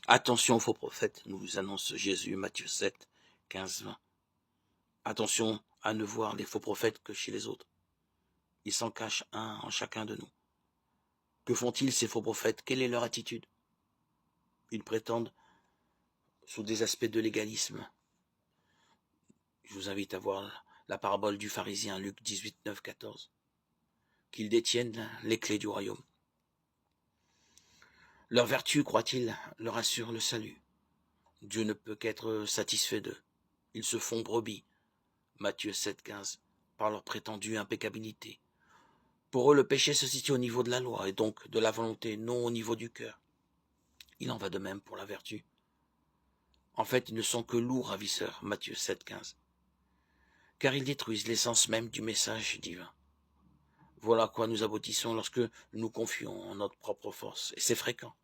Attention aux faux prophètes, nous annonce Jésus, Matthieu 7, 15, 20. Attention à ne voir les faux prophètes que chez les autres. Il s'en cache un en chacun de nous. Que font-ils ces faux prophètes? Quelle est leur attitude? Ils prétendent sous des aspects de légalisme. Je vous invite à voir la parabole du pharisien, Luc 18, 9, 14. Qu'ils détiennent les clés du royaume. Leur vertu, croient-ils, leur assure le salut. Dieu ne peut qu'être satisfait d'eux. Ils se font brebis, Matthieu 7, 15, par leur prétendue impeccabilité. Pour eux, le péché se situe au niveau de la loi et donc de la volonté, non au niveau du cœur. Il en va de même pour la vertu. En fait, ils ne sont que lourds ravisseurs, Matthieu 7, 15, car ils détruisent l'essence même du message divin. Voilà à quoi nous aboutissons lorsque nous confions en notre propre force, et c'est fréquent,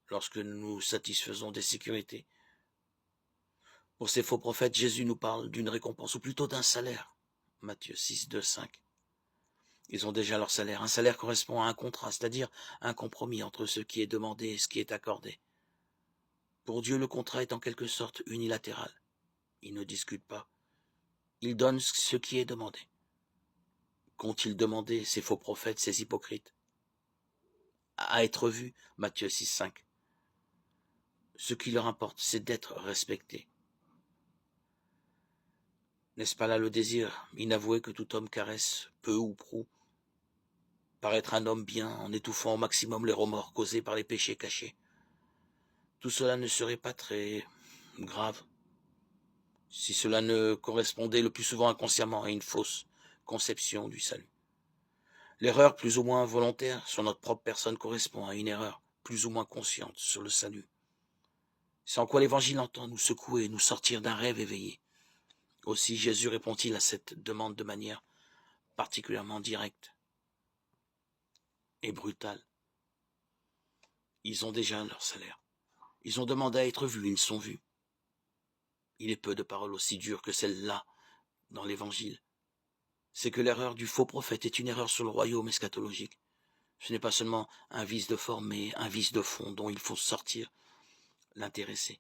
lorsque nous nous satisfaisons des sécurités. Pour ces faux prophètes, Jésus nous parle d'une récompense, ou plutôt d'un salaire, Matthieu 6, 2, 5. Ils ont déjà leur salaire. Un salaire correspond à un contrat, c'est-à-dire un compromis entre ce qui est demandé et ce qui est accordé. Pour Dieu, le contrat est en quelque sorte unilatéral. Il ne discute pas. Il donne ce qui est demandé. Qu'ont-ils demandé, ces faux prophètes, ces hypocrites? À être vus, Matthieu 6, 5. Ce qui leur importe, c'est d'être respectés. N'est-ce pas là le désir inavoué que tout homme caresse, peu ou prou, paraître un homme bien en étouffant au maximum les remords causés par les péchés cachés? Tout cela ne serait pas très grave si cela ne correspondait le plus souvent inconsciemment à une fausse conception du salut. L'erreur plus ou moins volontaire sur notre propre personne correspond à une erreur plus ou moins consciente sur le salut. C'est en quoi l'Évangile entend nous secouer, nous sortir d'un rêve éveillé. Aussi Jésus répond-il à cette demande de manière particulièrement directe et brutale. Ils ont déjà leur salaire. Ils ont demandé à être vus, ils sont vus. Il est peu de paroles aussi dures que celle-là dans l'Évangile. C'est que l'erreur du faux prophète est une erreur sur le royaume eschatologique. Ce n'est pas seulement un vice de forme, mais un vice de fond dont il faut sortir l'intéressé.